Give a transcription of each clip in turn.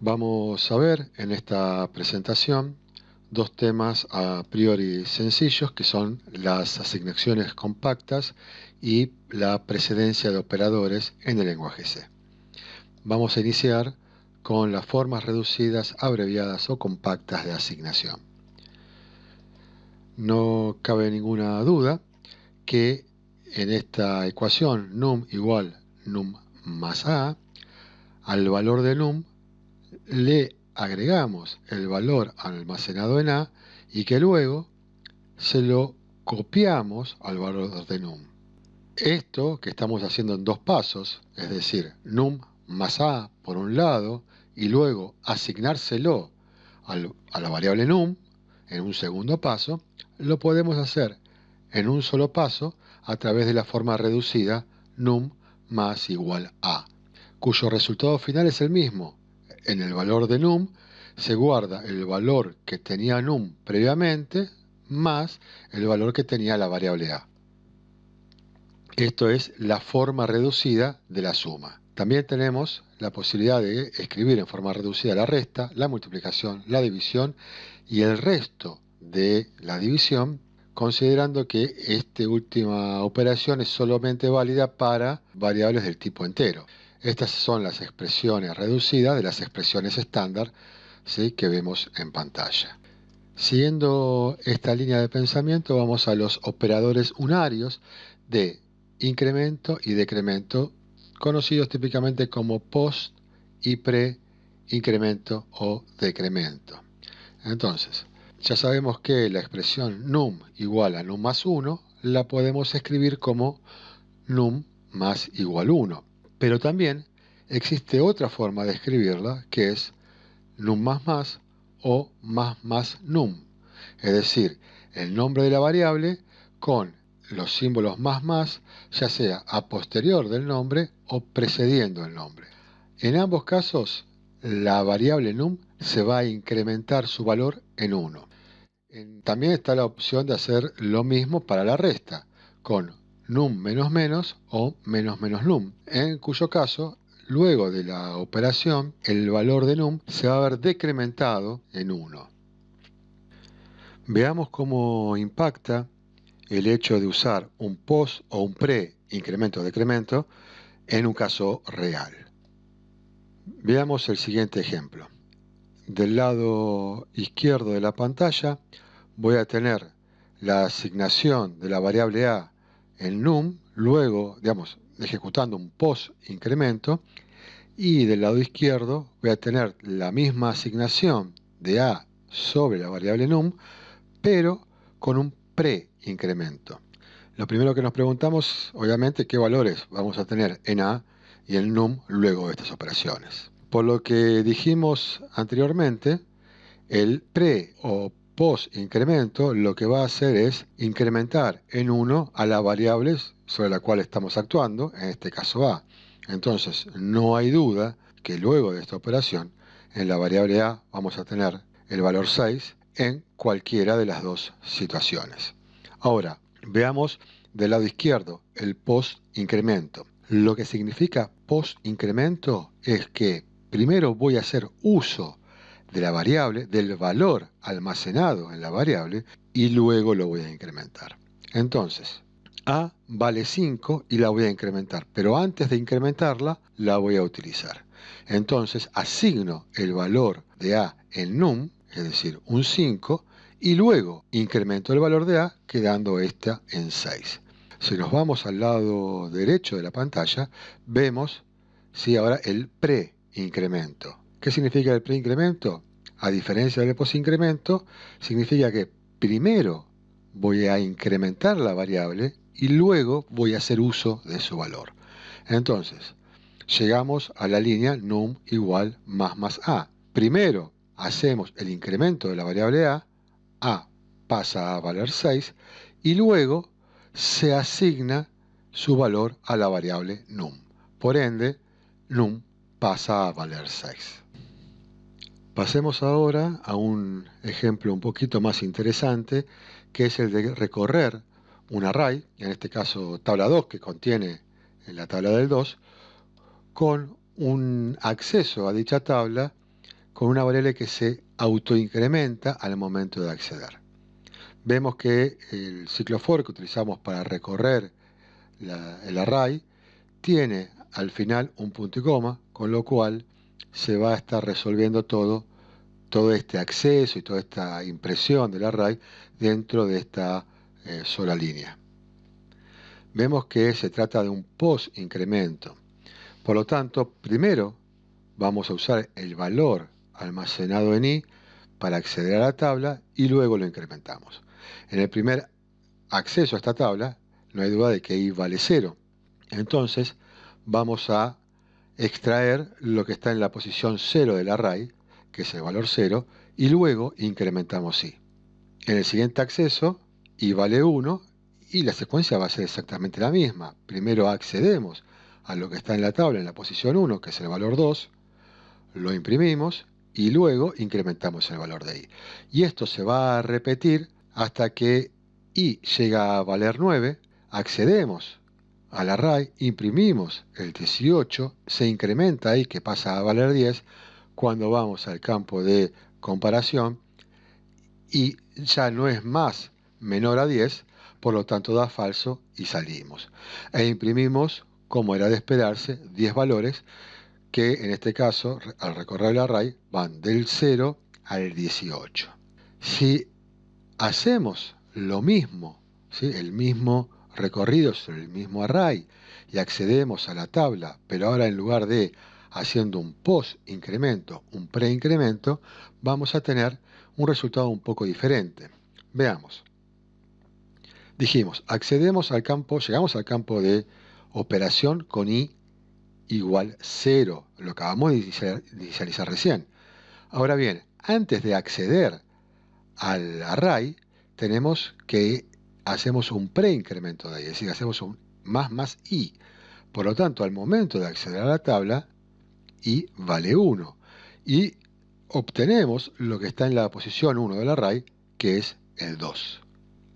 Vamos a ver en esta presentación dos temas a priori sencillos que son las asignaciones compactas y la precedencia de operadores en el lenguaje C. Vamos a iniciar con las formas reducidas, abreviadas o compactas de asignación. No cabe ninguna duda que en esta ecuación num igual num más a, al valor de num le agregamos el valor almacenado en A y que luego se lo copiamos al valor de num. Esto que estamos haciendo en dos pasos, es decir, num más A por un lado y luego asignárselo a la variable num en un segundo paso, lo podemos hacer en un solo paso a través de la forma reducida num más igual a, cuyo resultado final es el mismo. En el valor de num se guarda el valor que tenía num previamente más el valor que tenía la variable a. Esto es la forma reducida de la suma. También tenemos la posibilidad de escribir en forma reducida la resta, la multiplicación, la división y el resto de la división, considerando que esta última operación es solamente válida para variables del tipo entero. Estas son las expresiones reducidas de las expresiones estándar, ¿sí?, que vemos en pantalla. Siguiendo esta línea de pensamiento, vamos a los operadores unarios de incremento y decremento, conocidos típicamente como post y pre-incremento o decremento. Entonces, ya sabemos que la expresión num igual a num más 1 la podemos escribir como num más igual 1. Pero también existe otra forma de escribirla, que es num más o más num, es decir, el nombre de la variable con los símbolos más, ya sea a posterior del nombre o precediendo el nombre. En ambos casos, la variable num se va a incrementar su valor en 1. También está la opción de hacer lo mismo para la resta, con num menos menos o menos menos num, en cuyo caso, luego de la operación, el valor de num se va a ver decrementado en 1. Veamos cómo impacta el hecho de usar un post o un pre-incremento o decremento en un caso real. Veamos el siguiente ejemplo. Del lado izquierdo de la pantalla voy a tener la asignación de la variable a en num, luego, ejecutando un post-incremento, y del lado izquierdo voy a tener la misma asignación de a sobre la variable num, pero con un pre-incremento. Lo primero que nos preguntamos, obviamente, qué valores vamos a tener en a y en num luego de estas operaciones. Por lo que dijimos anteriormente, el pre o post incremento lo que va a hacer es incrementar en 1 a las variables sobre la cual estamos actuando, en este caso a. Entonces, no hay duda que luego de esta operación, en la variable a vamos a tener el valor 6 en cualquiera de las dos situaciones. Ahora, veamos del lado izquierdo el post incremento. Lo que significa post incremento es que primero voy a hacer uso de la variable, del valor almacenado en la variable, y luego lo voy a incrementar. Entonces, a vale 5 y la voy a incrementar, pero antes de incrementarla, la voy a utilizar. Entonces, asigno el valor de a en num, es decir, un 5, y luego incremento el valor de a, quedando esta en 6. Si nos vamos al lado derecho de la pantalla, vemos ahora el pre-incremento. ¿Qué significa el preincremento? A diferencia del posincremento, significa que primero voy a incrementar la variable y luego voy a hacer uso de su valor. Entonces, llegamos a la línea num igual más a. Primero hacemos el incremento de la variable a pasa a valer 6 y luego se asigna su valor a la variable num. Por ende, num pasa a valer 6. Pasemos ahora a un ejemplo un poquito más interesante, que es el de recorrer un array, en este caso tabla 2, que contiene la tabla del 2, con un acceso a dicha tabla con una variable que se autoincrementa al momento de acceder. Vemos que el ciclo for que utilizamos para recorrer el array tiene al final un punto y coma, con lo cual se va a estar resolviendo todo este acceso y toda esta impresión del array dentro de esta sola línea. Vemos que se trata de un post incremento. Por lo tanto, primero vamos a usar el valor almacenado en i para acceder a la tabla y luego lo incrementamos. En el primer acceso a esta tabla, no hay duda de que i vale 0. Entonces, vamos a extraer lo que está en la posición 0 del array, que es el valor 0, y luego incrementamos i. En el siguiente acceso, i vale 1 y la secuencia va a ser exactamente la misma. Primero accedemos a lo que está en la tabla en la posición 1, que es el valor 2, lo imprimimos y luego incrementamos el valor de i. Y esto se va a repetir hasta que i llega a valer 9, accedemos al array, imprimimos el 18, se incrementa i que pasa a valer 10, cuando vamos al campo de comparación y ya no es más menor a 10, por lo tanto da falso y salimos. E imprimimos, como era de esperarse, 10 valores que en este caso, al recorrer el array, van del 0 al 18. Si hacemos lo mismo, ¿sí?, el mismo recorrido sobre el mismo array y accedemos a la tabla, pero ahora en lugar de haciendo un post incremento, un pre-incremento, vamos a tener un resultado un poco diferente. Veamos. Dijimos, accedemos al campo, llegamos al campo de operación con i igual 0, lo acabamos de inicializar recién. Ahora bien, antes de acceder al array, tenemos que hacemos un preincremento de i, es decir, hacemos un más i. Por lo tanto, al momento de acceder a la tabla, i vale 1. Y obtenemos lo que está en la posición 1 del array, que es el 2.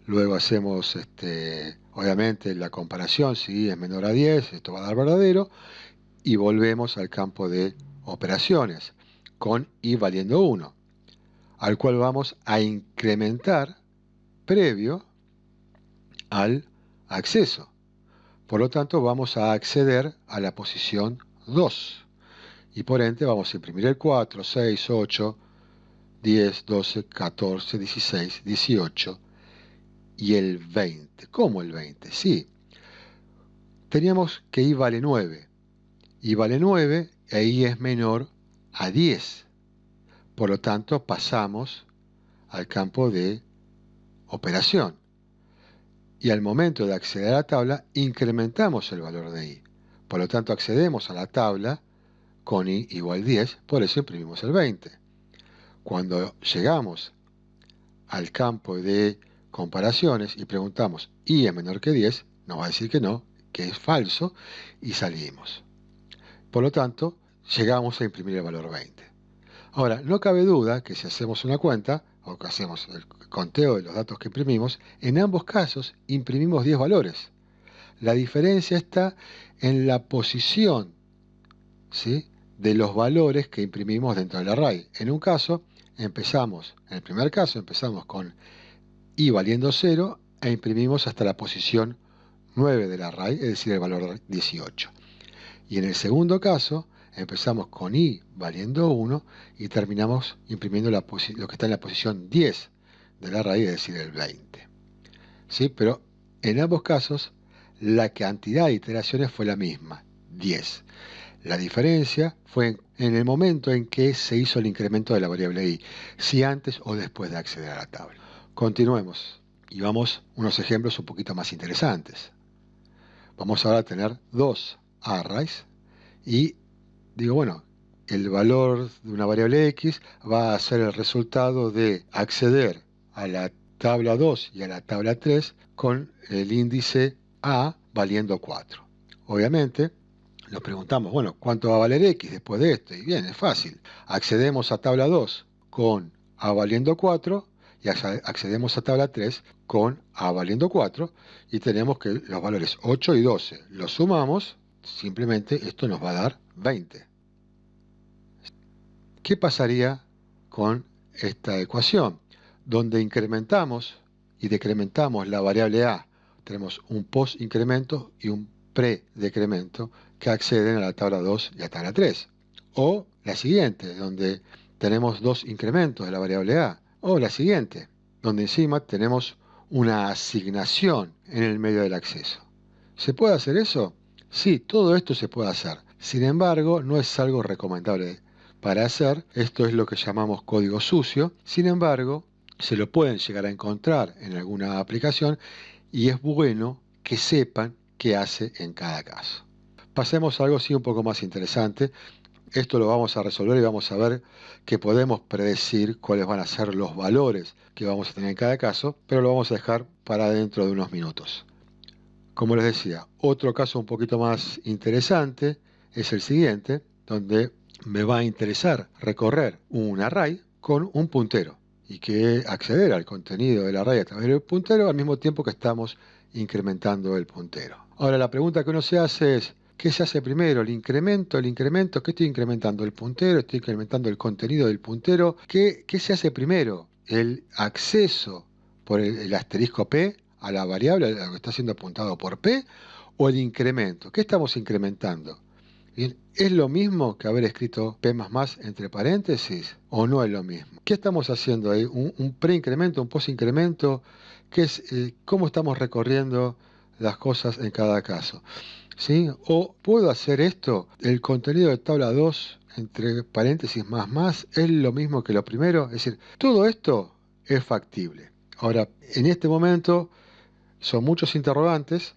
Luego hacemos, obviamente, la comparación, si i es menor a 10, esto va a dar verdadero, y volvemos al campo de operaciones, con i valiendo 1, al cual vamos a incrementar previo al acceso. Por lo tanto, vamos a acceder a la posición 2. Y por ende vamos a imprimir el 4, 6, 8, 10, 12, 14, 16, 18 y el 20. ¿Cómo el 20? Sí. Teníamos que i vale 9. I vale 9 e i es menor a 10. Por lo tanto, pasamos al campo de operación. Y al momento de acceder a la tabla, incrementamos el valor de i. Por lo tanto, accedemos a la tabla con i igual 10, por eso imprimimos el 20. Cuando llegamos al campo de comparaciones y preguntamos i es menor que 10, nos va a decir que no, que es falso, y salimos. Por lo tanto, llegamos a imprimir el valor 20. Ahora, no cabe duda que si hacemos una cuenta, o que hacemos el conteo de los datos que imprimimos, en ambos casos imprimimos 10 valores. La diferencia está en la posición, ¿sí?, de los valores que imprimimos dentro del array. En un caso, en el primer caso, empezamos con i valiendo 0 e imprimimos hasta la posición 9 del array, es decir, el valor 18. Y en el segundo caso, empezamos con i valiendo 1 y terminamos imprimiendo lo que está en la posición 10 del array, es decir, el 20. ¿Sí? Pero en ambos casos, la cantidad de iteraciones fue la misma, 10. La diferencia fue en el momento en que se hizo el incremento de la variable i, si antes o después de acceder a la tabla. Continuemos y vamos a unos ejemplos un poquito más interesantes. Vamos ahora a tener dos arrays y digo, bueno, el valor de una variable x va a ser el resultado de acceder a la tabla 2 y a la tabla 3 con el índice a valiendo 4. Obviamente, nos preguntamos, bueno, ¿cuánto va a valer x después de esto? Y bien, es fácil. Accedemos a tabla 2 con a valiendo 4 y accedemos a tabla 3 con a valiendo 4 y tenemos que los valores 8 y 12 los sumamos, simplemente esto nos va a dar 20. ¿Qué pasaría con esta ecuación? Donde incrementamos y decrementamos la variable a, tenemos un post-incremento y un pre-decremento que acceden a la tabla 2 y a la tabla 3. O la siguiente, donde tenemos dos incrementos de la variable a. O la siguiente, donde encima tenemos una asignación en el medio del acceso. ¿Se puede hacer eso? Sí, todo esto se puede hacer. Sin embargo, no es algo recomendable para hacer. Esto es lo que llamamos código sucio. Sin embargo, se lo pueden llegar a encontrar en alguna aplicación y es bueno que sepan qué hace en cada caso. Pasemos a algo sí un poco más interesante. Esto lo vamos a resolver y vamos a ver que podemos predecir cuáles van a ser los valores que vamos a tener en cada caso, pero lo vamos a dejar para dentro de unos minutos. Como les decía, otro caso un poquito más interesante es el siguiente, donde me va a interesar recorrer un array con un puntero y que acceder al contenido del array a través del puntero al mismo tiempo que estamos incrementando el puntero. Ahora la pregunta que uno se hace es, ¿qué se hace primero? ¿El incremento? ¿Qué estoy incrementando? ¿El puntero? ¿Estoy incrementando el contenido del puntero? ¿Qué se hace primero? ¿El acceso por el asterisco P a la variable a lo que está siendo apuntado por P o el incremento? ¿Qué estamos incrementando? Bien, ¿es lo mismo que haber escrito P++ entre paréntesis o no es lo mismo? ¿Qué estamos haciendo ahí? ¿Un preincremento, un postincremento? ¿Cómo estamos recorriendo las cosas en cada caso? ¿Sí? ¿O puedo hacer esto? ¿El contenido de tabla 2 entre paréntesis más es lo mismo que lo primero? Es decir, todo esto es factible. Ahora, en este momento son muchos interrogantes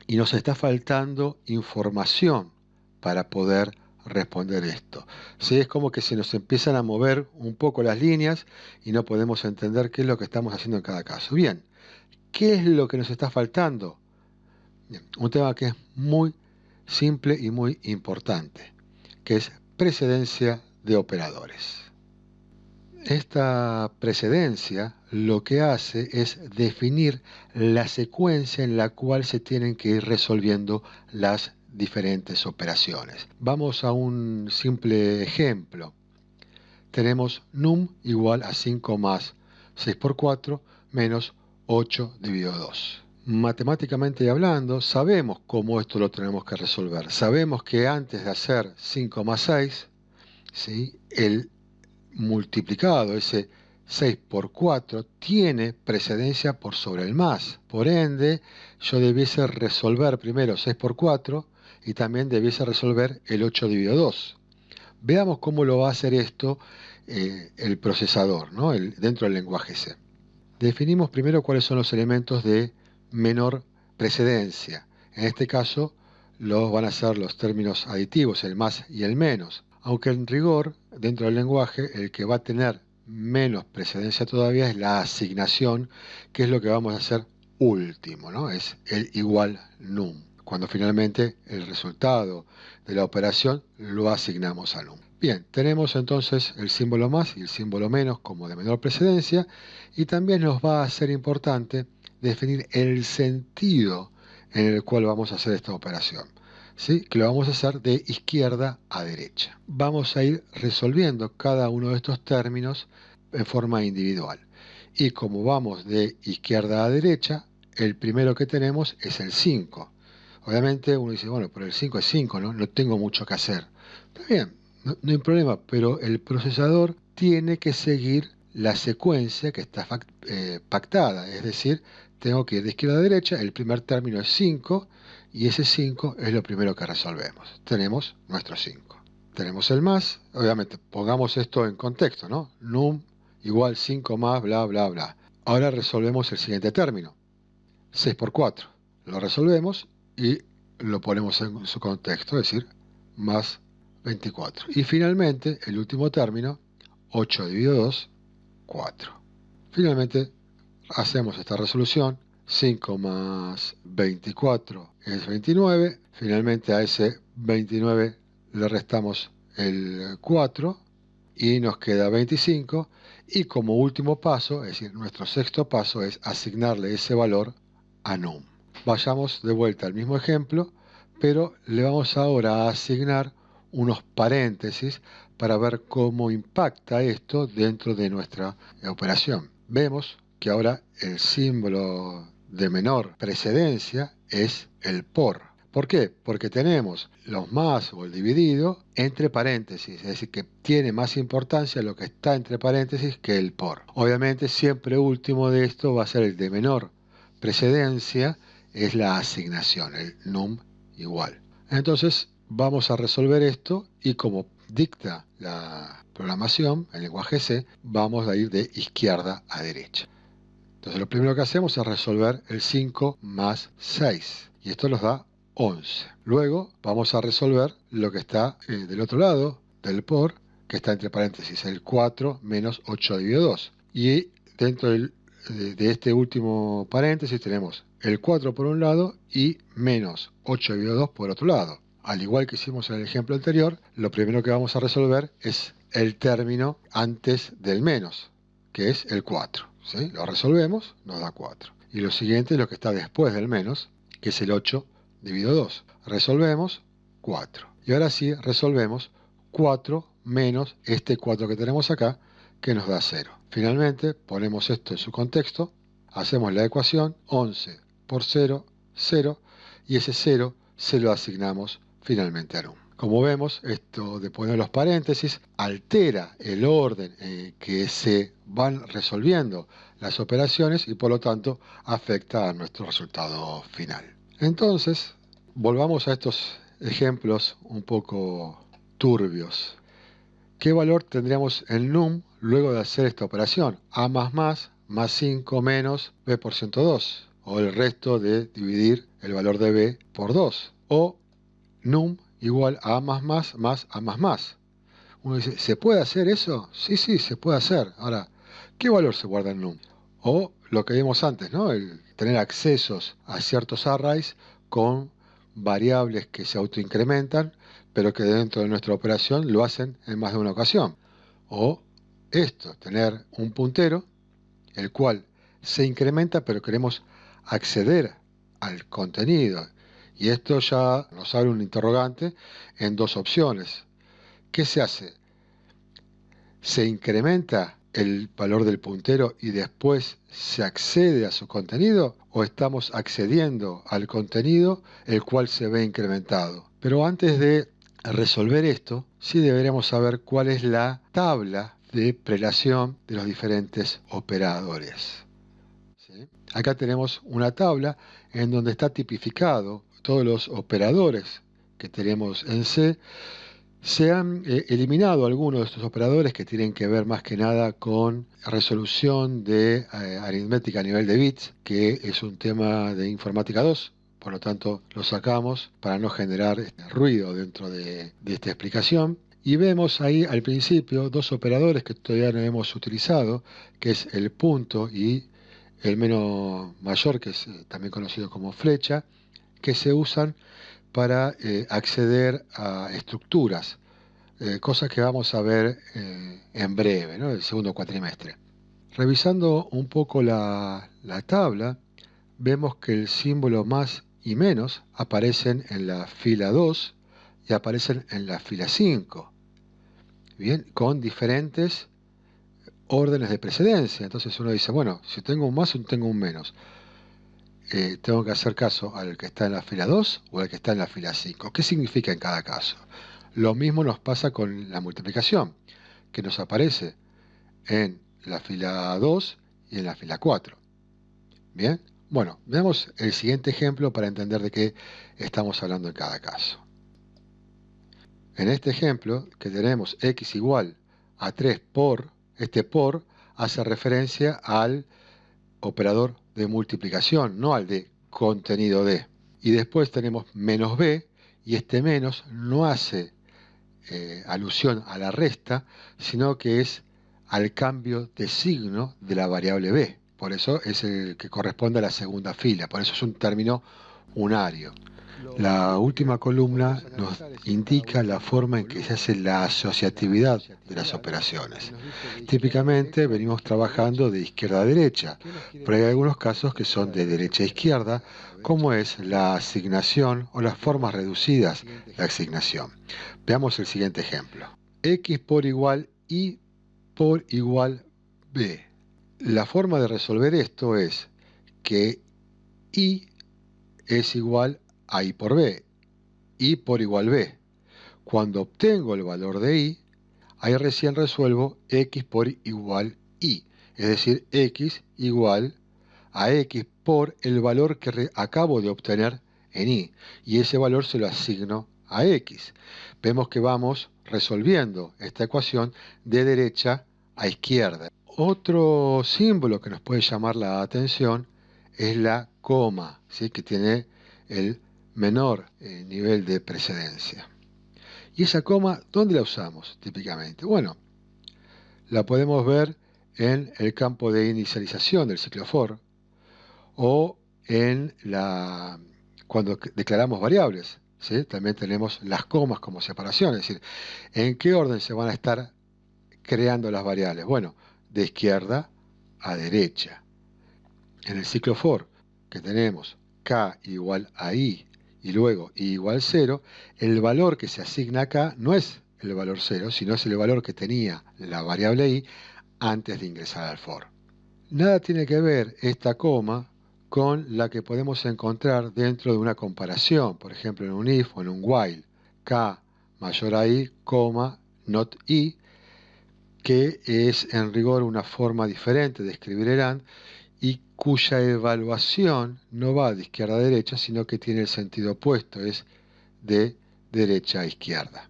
y nos está faltando información para poder responder esto. ¿Sí? Es como que se nos empiezan a mover un poco las líneas y no podemos entender qué es lo que estamos haciendo en cada caso. Bien, ¿qué es lo que nos está faltando? Bien, un tema que es muy simple y muy importante, que es precedencia de operadores. Esta precedencia lo que hace es definir la secuencia en la cual se tienen que ir resolviendo las diferentes operaciones. Vamos a un simple ejemplo. Tenemos num igual a 5 más 6 por 4 menos 8 dividido 2. Matemáticamente hablando, sabemos cómo esto lo tenemos que resolver. Sabemos que antes de hacer 5 más 6, ¿sí?, el multiplicado, ese 6 por 4, tiene precedencia por sobre el más. Por ende, yo debiese resolver primero 6 por 4 y también debiese resolver el 8 dividido 2. Veamos cómo lo va a hacer esto el procesador, ¿no? Dentro del lenguaje C. Definimos primero cuáles son los elementos de menor precedencia. En este caso, los van a ser los términos aditivos, el más y el menos. Aunque en rigor, dentro del lenguaje, el que va a tener menos precedencia todavía es la asignación, que es lo que vamos a hacer último, ¿no? Es el igual num, cuando finalmente el resultado de la operación lo asignamos a num. Bien, tenemos entonces el símbolo más y el símbolo menos como de menor precedencia, y también nos va a ser importante definir el sentido en el cual vamos a hacer esta operación. ¿Sí? Que lo vamos a hacer de izquierda a derecha. Vamos a ir resolviendo cada uno de estos términos en forma individual. Y como vamos de izquierda a derecha, el primero que tenemos es el 5. Obviamente uno dice, bueno, pero el 5 es 5, ¿no? No tengo mucho que hacer. Está bien, no hay problema, pero el procesador tiene que seguir la secuencia que está pactada. Es decir, tengo que ir de izquierda a derecha, el primer término es 5, y ese 5 es lo primero que resolvemos. Tenemos nuestro 5. Tenemos el más, obviamente, pongamos esto en contexto, ¿no? Num igual 5 más, bla, bla, bla. Ahora resolvemos el siguiente término. 6 por 4. Lo resolvemos y lo ponemos en su contexto, es decir, más 24. Y finalmente, el último término, 8 dividido 2, 4. Finalmente, hacemos esta resolución. 5 más 24 es 29. Finalmente a ese 29 le restamos el 4 y nos queda 25. Y como último paso, es decir, nuestro sexto paso es asignarle ese valor a num. Vayamos de vuelta al mismo ejemplo, pero le vamos ahora a asignar unos paréntesis para ver cómo impacta esto dentro de nuestra operación. Vemos que ahora el símbolo de menor precedencia es el por. ¿Por qué? Porque tenemos los más o el dividido entre paréntesis, es decir, que tiene más importancia lo que está entre paréntesis que el por. Obviamente siempre último de esto va a ser el de menor precedencia, es la asignación, el num igual. Entonces vamos a resolver esto y como dicta la programación, el lenguaje C, vamos a ir de izquierda a derecha. Entonces lo primero que hacemos es resolver el 5 más 6 y esto nos da 11. Luego vamos a resolver lo que está del otro lado del por, que está entre paréntesis, el 4 menos 8 dividido 2. Y dentro de este último paréntesis tenemos el 4 por un lado y menos 8 dividido 2 por otro lado. Al igual que hicimos en el ejemplo anterior, lo primero que vamos a resolver es el término antes del menos, que es el 4. ¿Sí? Lo resolvemos, nos da 4. Y lo siguiente es lo que está después del menos, que es el 8 dividido 2. Resolvemos 4. Y ahora sí, resolvemos 4 menos este 4 que tenemos acá, que nos da 0. Finalmente, ponemos esto en su contexto, hacemos la ecuación 11 por 0, 0, y ese 0 se lo asignamos finalmente a num. Como vemos, esto de poner los paréntesis altera el orden en que se van resolviendo las operaciones y por lo tanto afecta a nuestro resultado final. Entonces, volvamos a estos ejemplos un poco turbios. ¿Qué valor tendríamos en num luego de hacer esta operación? A más 5 menos b por 102, o el resto de dividir el valor de b por 2, o num igual a más a más. Uno dice, ¿se puede hacer eso? Sí, se puede hacer. Ahora, ¿qué valor se guarda en num? O lo que vimos antes, ¿no? El tener accesos a ciertos arrays con variables que se autoincrementan, pero que dentro de nuestra operación lo hacen en más de una ocasión. O esto, tener un puntero, el cual se incrementa, pero queremos acceder al contenido. Y esto ya nos abre un interrogante en dos opciones. ¿Qué se hace? ¿Se incrementa el valor del puntero y después se accede a su contenido? ¿O estamos accediendo al contenido el cual se ve incrementado? Pero antes de resolver esto, sí deberíamos saber cuál es la tabla de prelación de los diferentes operadores. ¿Sí? Acá tenemos una tabla en donde está tipificado todos los operadores que tenemos en C. Se han eliminado algunos de estos operadores que tienen que ver más que nada con resolución de aritmética a nivel de bits, que es un tema de informática 2, por lo tanto lo sacamos para no generar ruido dentro de esta explicación. Y vemos ahí al principio dos operadores que todavía no hemos utilizado, que es el punto y el menos mayor, que es también conocido como flecha, que se usan para acceder a estructuras, cosas que vamos a ver en breve, ¿no? El segundo cuatrimestre. Revisando un poco la tabla, vemos que el símbolo más y menos aparecen en la fila 2 y aparecen en la fila 5, bien, con diferentes órdenes de precedencia. Entonces uno dice, bueno, si tengo un más o tengo un menos, tengo que hacer caso al que está en la fila 2 o al que está en la fila 5. ¿Qué significa en cada caso? Lo mismo nos pasa con la multiplicación, que nos aparece en la fila 2 y en la fila 4. Bien, bueno, veamos el siguiente ejemplo para entender de qué estamos hablando en cada caso. En este ejemplo, que tenemos x igual a 3 por, este por hace referencia al operador de multiplicación, no al de contenido de. Y después tenemos menos b, y este menos no hace alusión a la resta, sino que es al cambio de signo de la variable b. Por eso es el que corresponde a la segunda fila, por eso es un término unario. La última columna nos indica la forma en que se hace la asociatividad de las operaciones. Típicamente venimos trabajando de izquierda a derecha, pero hay algunos casos que son de derecha a izquierda, como es la asignación o las formas reducidas de asignación. Veamos el siguiente ejemplo. X por igual Y por igual B. La forma de resolver esto es que Y es igual a Y por B. Y por igual B. Cuando obtengo el valor de Y, ahí recién resuelvo X por igual Y. Es decir, X igual a X por el valor que acabo de obtener en Y. Y ese valor se lo asigno a X. Vemos que vamos resolviendo esta ecuación de derecha a izquierda. Otro símbolo que nos puede llamar la atención es la coma, ¿sí? Que tiene el menor nivel de precedencia. ¿Y esa coma dónde la usamos típicamente? Bueno, la podemos ver en el campo de inicialización del ciclo for o cuando declaramos variables. ¿Sí? También tenemos las comas como separación, es decir, ¿en qué orden se van a estar creando las variables? Bueno, de izquierda a derecha. En el ciclo for, que tenemos k igual a i y luego i igual 0, el valor que se asigna acá no es el valor 0, sino es el valor que tenía la variable i antes de ingresar al for. Nada tiene que ver esta coma con la que podemos encontrar dentro de una comparación, por ejemplo en un if o en un while, k mayor a i, not i, que es en rigor una forma diferente de escribir el AND y cuya evaluación no va de izquierda a derecha, sino que tiene el sentido opuesto, es de derecha a izquierda.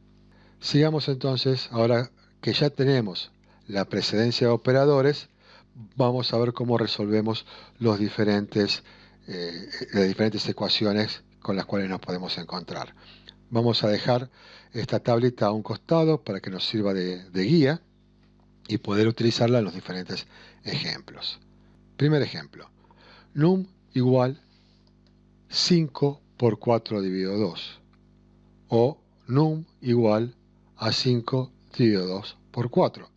Sigamos entonces, ahora que ya tenemos la precedencia de operadores, vamos a ver cómo resolvemos las diferentes ecuaciones con las cuales nos podemos encontrar. Vamos a dejar esta tablita a un costado para que nos sirva de guía y poder utilizarla en los diferentes ejemplos. Primer ejemplo, num igual 5 por 4 dividido 2 o num igual a 5 dividido 2 por 4.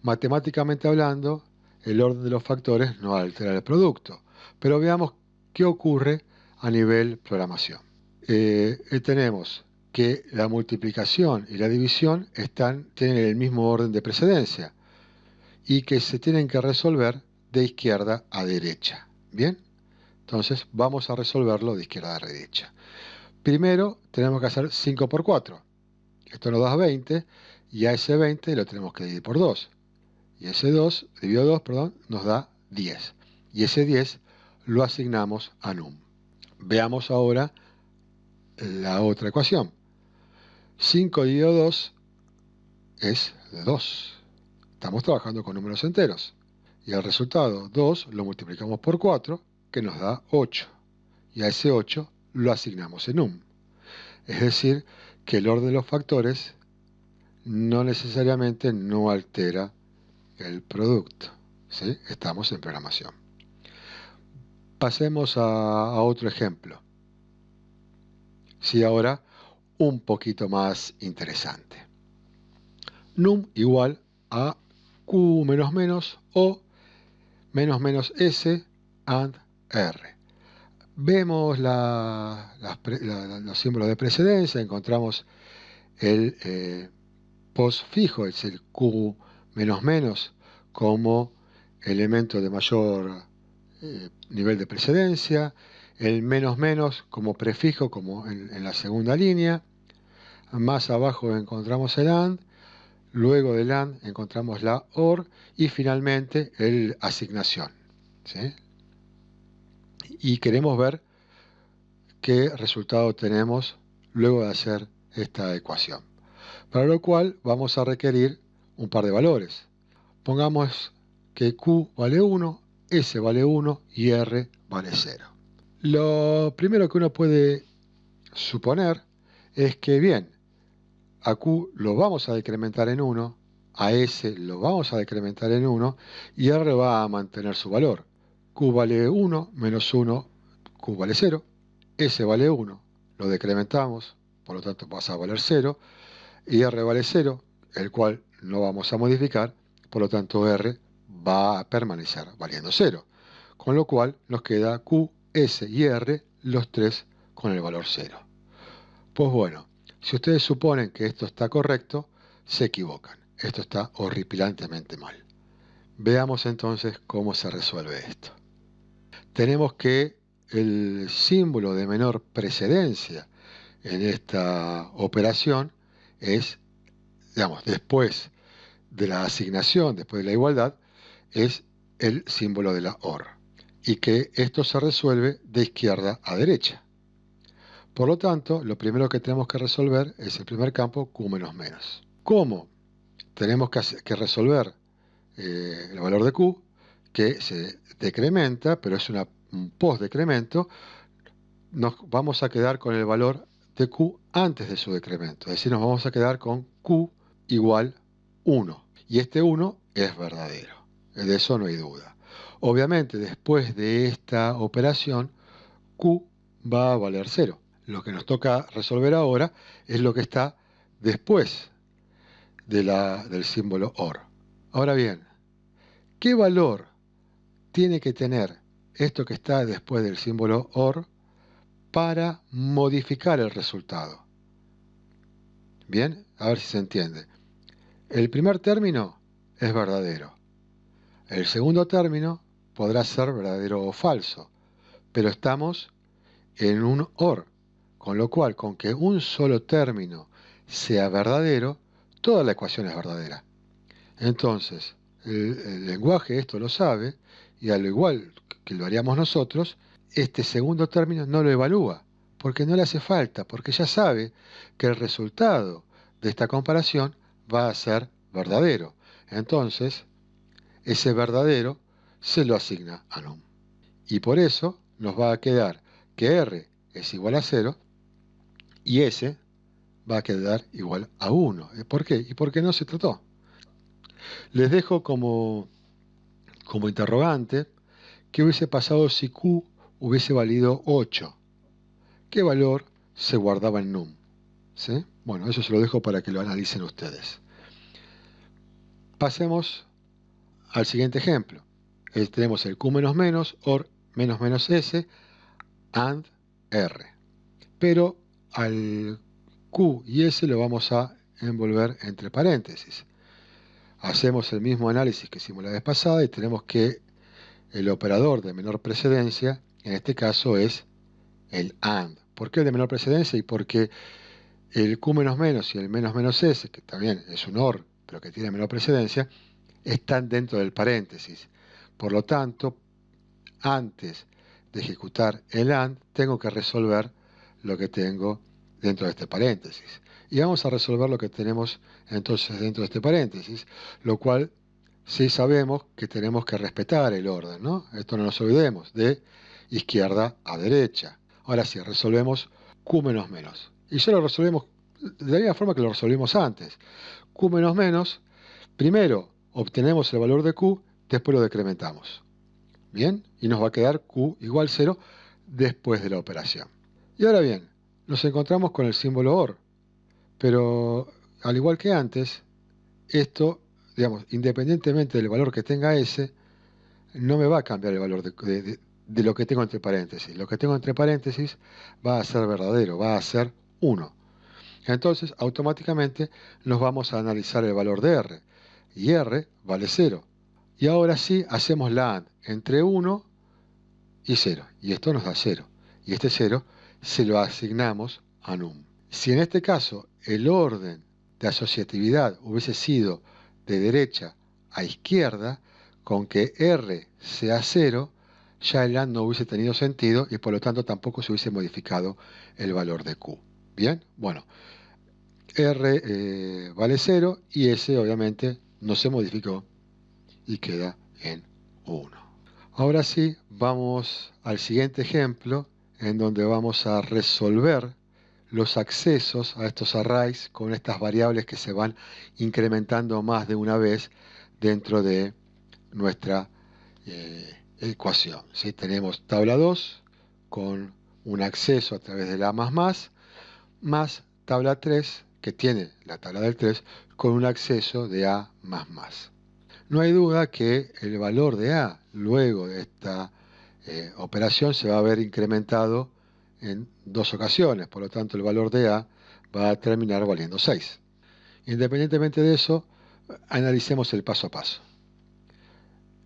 Matemáticamente hablando, el orden de los factores no altera el producto, pero veamos qué ocurre a nivel programación. Tenemos que la multiplicación y la división tienen el mismo orden de precedencia y que se tienen que resolver de izquierda a derecha. ¿Bien? Entonces vamos a resolverlo de izquierda a derecha. Primero tenemos que hacer 5 por 4. Esto nos da 20 y a ese 20 lo tenemos que dividir por 2. Y ese 2, dividido 2, perdón, nos da 10. Y ese 10 lo asignamos a num. Veamos ahora la otra ecuación. 5 dividido 2 es 2. Estamos trabajando con números enteros. Y el resultado, 2, lo multiplicamos por 4, que nos da 8. Y a ese 8 lo asignamos en num. Es decir, que el orden de los factores no necesariamente no altera el producto. ¿Sí? Estamos en programación. Pasemos a otro ejemplo. Sí, ahora un poquito más interesante. Num igual a q menos menos o menos menos s and r. Vemos los símbolos de precedencia, encontramos el postfijo, es el q menos menos, como elemento de mayor nivel de precedencia, el menos menos como prefijo, como en la segunda línea. Más abajo encontramos el AND, luego del AND encontramos la OR y finalmente el asignación. ¿Sí? Y queremos ver qué resultado tenemos luego de hacer esta ecuación. Para lo cual vamos a requerir un par de valores. Pongamos que Q vale 1, S vale 1 y R vale 0. Lo primero que uno puede suponer es que, bien, a Q lo vamos a decrementar en 1, a S lo vamos a decrementar en 1 y R va a mantener su valor. Q vale 1 menos 1, Q vale 0, S vale 1, lo decrementamos, por lo tanto pasa a valer 0, y R vale 0, el cual no vamos a modificar, por lo tanto R va a permanecer valiendo 0. Con lo cual nos queda Q, S y R, los tres con el valor 0. Pues bueno, Si ustedes suponen que esto está correcto, se equivocan. Esto está horripilantemente mal. Veamos entonces cómo se resuelve esto. Tenemos que el símbolo de menor precedencia en esta operación es, digamos, después de la asignación, después de la igualdad, es el símbolo de la OR. Y que esto se resuelve de izquierda a derecha. Por lo tanto, lo primero que tenemos que resolver es el primer campo Q menos menos. ¿Cómo? Tenemos que resolver el valor de Q, que se decrementa, pero es un post-decremento. Nos vamos a quedar con el valor de Q antes de su decremento. Es decir, nos vamos a quedar con Q igual 1. Y este 1 es verdadero. De eso no hay duda. Obviamente, después de esta operación, Q va a valer 0. Lo que nos toca resolver ahora es lo que está después del símbolo OR. Ahora bien, ¿qué valor tiene que tener esto que está después del símbolo OR para modificar el resultado? Bien, a ver si se entiende. El primer término es verdadero. El segundo término podrá ser verdadero o falso, pero estamos en un OR, con lo cual, con que un solo término sea verdadero, toda la ecuación es verdadera. Entonces, el lenguaje esto lo sabe, y al igual que lo haríamos nosotros, este segundo término no lo evalúa, porque no le hace falta, porque ya sabe que el resultado de esta comparación va a ser verdadero. Entonces, ese verdadero se lo asigna a num. Y por eso nos va a quedar que R es igual a 0 y S va a quedar igual a 1. ¿Por qué? Y porque no se trató. Les dejo como interrogante qué hubiese pasado si Q hubiese valido 8. ¿Qué valor se guardaba en num? ¿Sí? Bueno, eso se lo dejo para que lo analicen ustedes. Pasemos al siguiente ejemplo. Tenemos el Q menos menos, OR menos menos S, AND R. Pero al Q y S lo vamos a envolver entre paréntesis. Hacemos el mismo análisis que hicimos la vez pasada y tenemos que el operador de menor precedencia, en este caso, es el AND. ¿Por qué el de menor precedencia? Y porque el Q menos menos y el menos menos S, que también es un OR, pero que tiene menor precedencia, están dentro del paréntesis. Por lo tanto, antes de ejecutar el AND, tengo que resolver lo que tengo dentro de este paréntesis. Y vamos a resolver lo que tenemos entonces dentro de este paréntesis, lo cual sí sabemos que tenemos que respetar el orden, ¿no? Esto no nos olvidemos, de izquierda a derecha. Ahora sí, resolvemos Q menos menos. Y ya lo resolvemos de la misma forma que lo resolvimos antes. Q menos menos, primero obtenemos el valor de Q, después lo decrementamos. Bien, y nos va a quedar Q igual 0 después de la operación. Y ahora bien, nos encontramos con el símbolo OR, pero al igual que antes, esto, digamos, independientemente del valor que tenga S, no me va a cambiar el valor de lo que tengo entre paréntesis. Lo que tengo entre paréntesis va a ser verdadero, va a ser 1. Entonces, automáticamente nos vamos a analizar el valor de R, y R vale 0. Y ahora sí, hacemos la AND entre 1 y 0, y esto nos da 0. Y este 0 se lo asignamos a num. Si en este caso el orden de asociatividad hubiese sido de derecha a izquierda, con que R sea 0, ya el AND no hubiese tenido sentido y por lo tanto tampoco se hubiese modificado el valor de Q. Bien, bueno, R vale 0 y S obviamente no se modificó y queda en 1. Ahora sí, vamos al siguiente ejemplo en donde vamos a resolver los accesos a estos arrays con estas variables que se van incrementando más de una vez dentro de nuestra ecuación. ¿Sí? Tenemos tabla 2 con un acceso a través de la más tabla 3 que tiene la tabla del 3 con un acceso de A más. No hay duda que el valor de A luego de esta operación se va a ver incrementado en dos ocasiones, por lo tanto el valor de A va a terminar valiendo 6. Independientemente de eso, analicemos el paso a paso.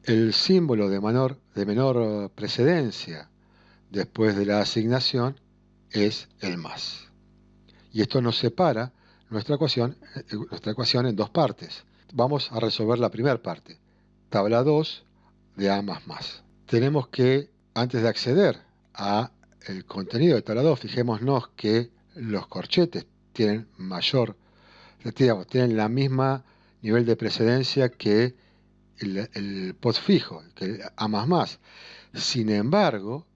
El símbolo de menor precedencia después de la asignación es el más. Y esto nos separa nuestra ecuación en dos partes. Vamos a resolver la primera parte. Tabla 2 de A más más. Tenemos que, antes de acceder a el contenido de tabla 2, fijémonos que los corchetes tienen tienen la misma nivel de precedencia que el postfijo, que el A más más. Sin embargo,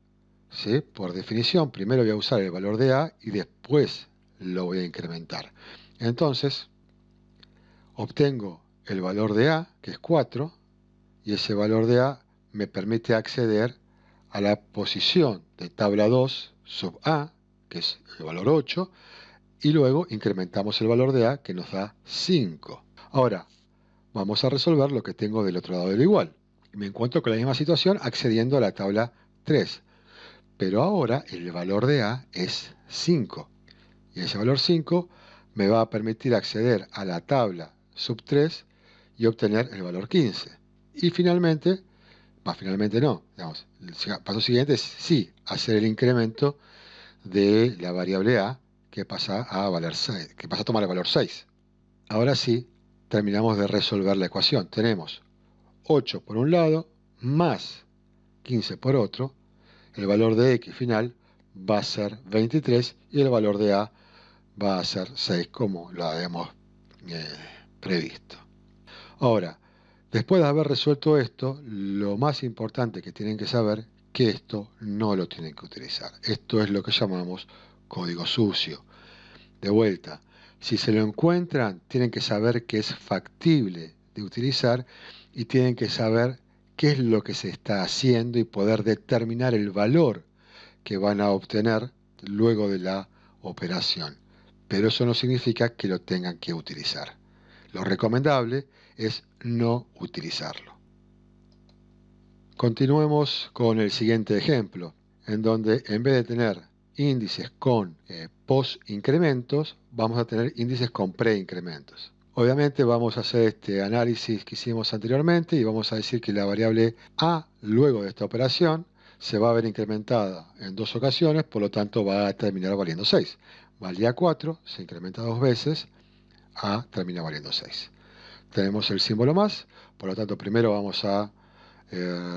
¿sí?, por definición, primero voy a usar el valor de A y después lo voy a incrementar. Entonces, obtengo el valor de A, que es 4, y ese valor de A me permite acceder a la posición de tabla 2 sub A, que es el valor 8, y luego incrementamos el valor de A, que nos da 5. Ahora, vamos a resolver lo que tengo del otro lado del igual. Me encuentro con la misma situación accediendo a la tabla 3. Pero ahora el valor de A es 5. Y ese valor 5 me va a permitir acceder a la tabla sub 3 y obtener el valor 15. Y finalmente, finalmente no, digamos, el paso siguiente es sí, hacer el incremento de la variable A que pasa a valer 6, que pasa a tomar el valor 6. Ahora sí, terminamos de resolver la ecuación. Tenemos 8 por un lado, más 15 por otro. El valor de X final va a ser 23 y el valor de A va a ser 6, como lo habíamos previsto. Ahora, después de haber resuelto esto, lo más importante que tienen que saber que esto no lo tienen que utilizar. Esto es lo que llamamos código sucio. De vuelta, si se lo encuentran, tienen que saber que es factible de utilizar y tienen que saber qué es lo que se está haciendo y poder determinar el valor que van a obtener luego de la operación. Pero eso no significa que lo tengan que utilizar. Lo recomendable es no utilizarlo. Continuemos con el siguiente ejemplo, en donde en vez de tener índices con post-incrementos, vamos a tener índices con pre-incrementos. Obviamente vamos a hacer este análisis que hicimos anteriormente y vamos a decir que la variable A, luego de esta operación, se va a ver incrementada en dos ocasiones, por lo tanto va a terminar valiendo 6. Valía 4, se incrementa dos veces, A termina valiendo 6. Tenemos el símbolo más, por lo tanto primero vamos a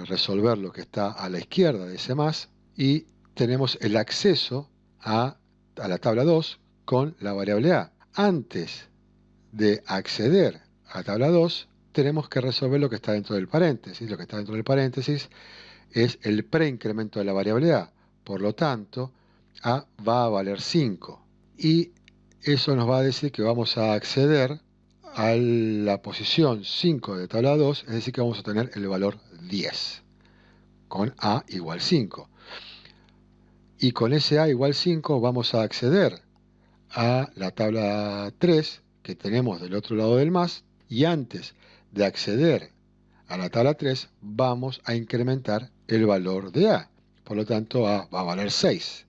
resolver lo que está a la izquierda de ese más y tenemos el acceso a la tabla 2 con la variable A. Antes de acceder a tabla 2 tenemos que resolver lo que está dentro del paréntesis. Lo que está dentro del paréntesis es el preincremento de la variable A. Por lo tanto, A va a valer 5 y eso nos va a decir que vamos a acceder a la posición 5 de tabla 2, es decir que vamos a tener el valor 10 con A igual 5. Y con ese A igual 5 vamos a acceder a la tabla 3 que tenemos del otro lado del más, y antes de acceder a la tabla 3 vamos a incrementar el valor de A. Por lo tanto, A va a valer 6.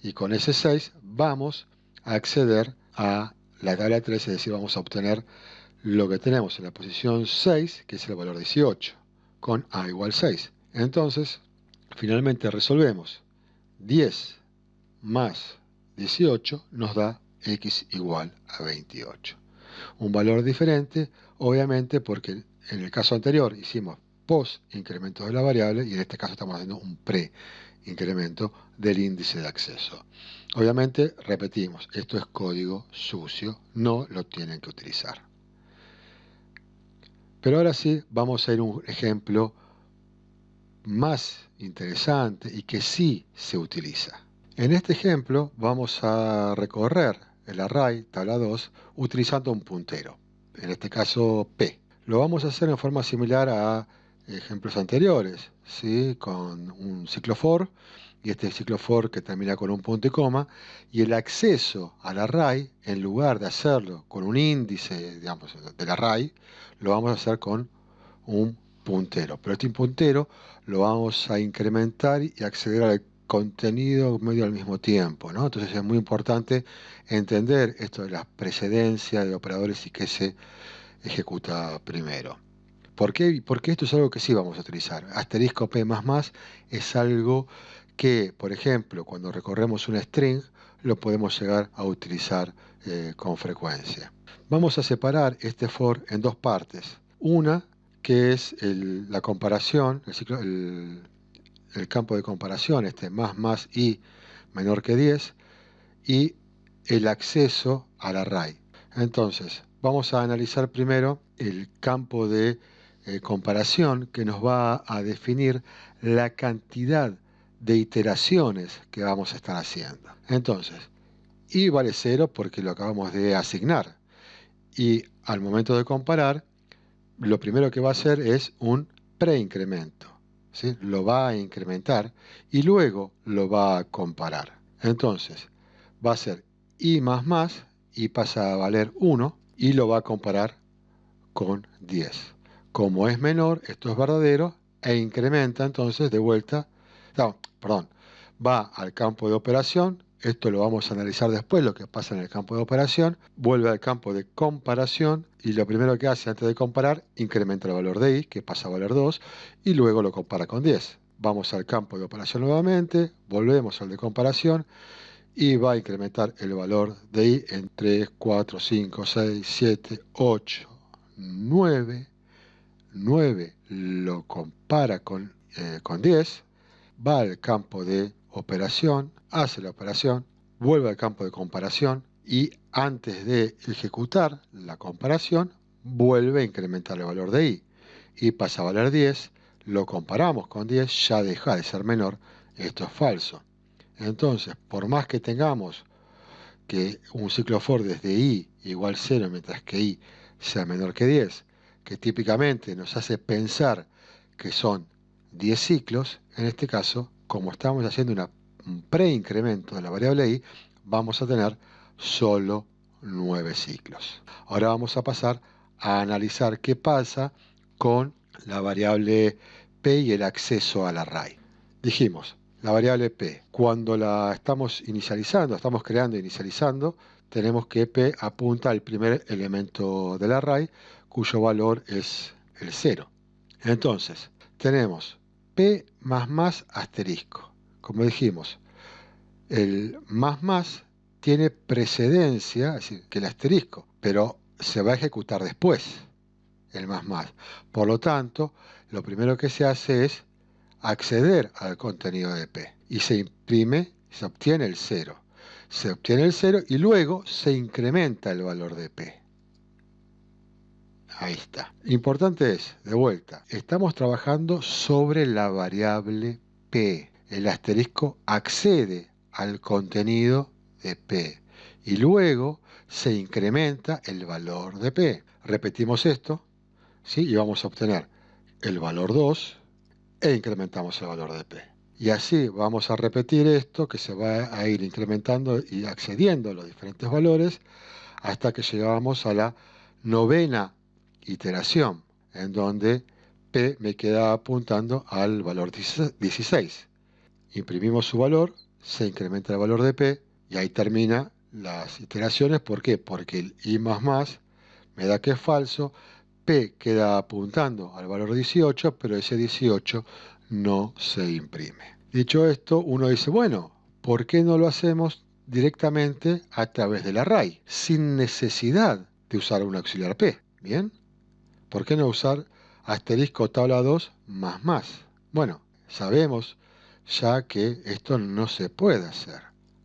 Y con ese 6 vamos a acceder a la tabla 3, es decir, vamos a obtener lo que tenemos en la posición 6, que es el valor 18, con A igual 6. Entonces, finalmente resolvemos. 10 más 18 nos da X igual a 28. Un valor diferente, obviamente, porque en el caso anterior hicimos post incremento de la variable y en este caso estamos haciendo un pre incremento del índice de acceso. Obviamente, repetimos, esto es código sucio, no lo tienen que utilizar. Pero ahora sí, vamos a ir a un ejemplo más interesante y que sí se utiliza. En este ejemplo vamos a recorrer el array tabla 2 utilizando un puntero, en este caso P. Lo vamos a hacer en forma similar a ejemplos anteriores, ¿sí?, con un ciclo for, y este ciclo for que termina con un punto y coma, y el acceso al array, en lugar de hacerlo con un índice, digamos, del array, lo vamos a hacer con un puntero. Pero este puntero lo vamos a incrementar y acceder contenido medio al mismo tiempo, ¿no? Entonces es muy importante entender esto de las precedencias de operadores y qué se ejecuta primero. ¿Por qué? Porque esto es algo que sí vamos a utilizar. Asterisco P++ es algo que, por ejemplo, cuando recorremos una string, lo podemos llegar a utilizar con frecuencia. Vamos a separar este for en dos partes. Una que es la comparación, el campo de comparación, más y menor que 10, y el acceso al array. Entonces, vamos a analizar primero el campo de comparación que nos va a definir la cantidad de iteraciones que vamos a estar haciendo. Entonces, y vale 0 porque lo acabamos de asignar. Y al momento de comparar, lo primero que va a hacer es un preincremento, ¿sí? Lo va a incrementar y luego lo va a comparar. Entonces, va a ser i++ y pasa a valer 1 y lo va a comparar con 10. Como es menor, esto es verdadero e incrementa entonces de vuelta, no, perdón, va al campo de operación, esto lo vamos a analizar después, lo que pasa en el campo de operación, vuelve al campo de comparación y lo primero que hace antes de comparar, incrementa el valor de i, que pasa a valer 2, y luego lo compara con 10. Vamos al campo de operación nuevamente, volvemos al de comparación, y va a incrementar el valor de i en 3, 4, 5, 6, 7, 8, 9. 9 lo compara con 10, va al campo de operación, hace la operación, vuelve al campo de comparación y antes de ejecutar la comparación, vuelve a incrementar el valor de i y pasa a valer 10, lo comparamos con 10, ya deja de ser menor, esto es falso. Entonces, por más que tengamos que un ciclo for desde i igual 0 mientras que i sea menor que 10, que típicamente nos hace pensar que son 10 ciclos, en este caso, como estamos haciendo un preincremento de la variable i, vamos a tener solo 9 ciclos. Ahora vamos a pasar a analizar qué pasa con la variable p y el acceso al array. Dijimos, la variable p, cuando la estamos inicializando, estamos creando e inicializando, tenemos que p apunta al primer elemento del array, cuyo valor es el 0. Entonces, tenemos p más asterisco. Como dijimos, el más tiene precedencia, es decir, que el asterisco, pero se va a ejecutar después, el más. Por lo tanto, lo primero que se hace es acceder al contenido de P y se imprime, se obtiene el 0. Se obtiene el 0 y luego se incrementa el valor de P. Ahí está. Importante es, de vuelta, estamos trabajando sobre la variable P. El asterisco accede al contenido de P y luego se incrementa el valor de P. Repetimos esto, ¿sí? Y vamos a obtener el valor 2 e incrementamos el valor de P. Y así vamos a repetir esto, que se va a ir incrementando y accediendo a los diferentes valores hasta que llegamos a la novena iteración, en donde P me queda apuntando al valor 16. Imprimimos su valor, se incrementa el valor de P y ahí termina las iteraciones. ¿Por qué? Porque el i++ me da que es falso, P queda apuntando al valor 18, pero ese 18 no se imprime. Dicho esto, uno dice, bueno, ¿por qué no lo hacemos directamente a través del array, sin necesidad de usar un auxiliar P? ¿Bien? ¿Por qué no usar asterisco tabla 2 más? Bueno, sabemos ya que esto no se puede hacer.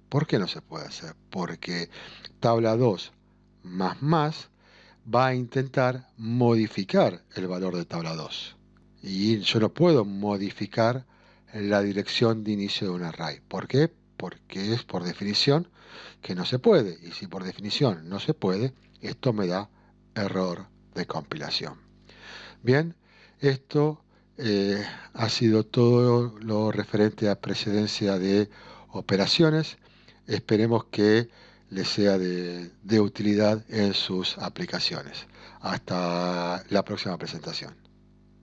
¿Por qué no se puede hacer? Porque tabla 2 más va a intentar modificar el valor de tabla 2. Y yo no puedo modificar la dirección de inicio de un array. ¿Por qué? Porque es por definición que no se puede. Y si por definición no se puede, esto me da error de compilación. Bien, esto ha sido todo lo referente a precedencia de operaciones. Esperemos que les sea de utilidad en sus aplicaciones. Hasta la próxima presentación.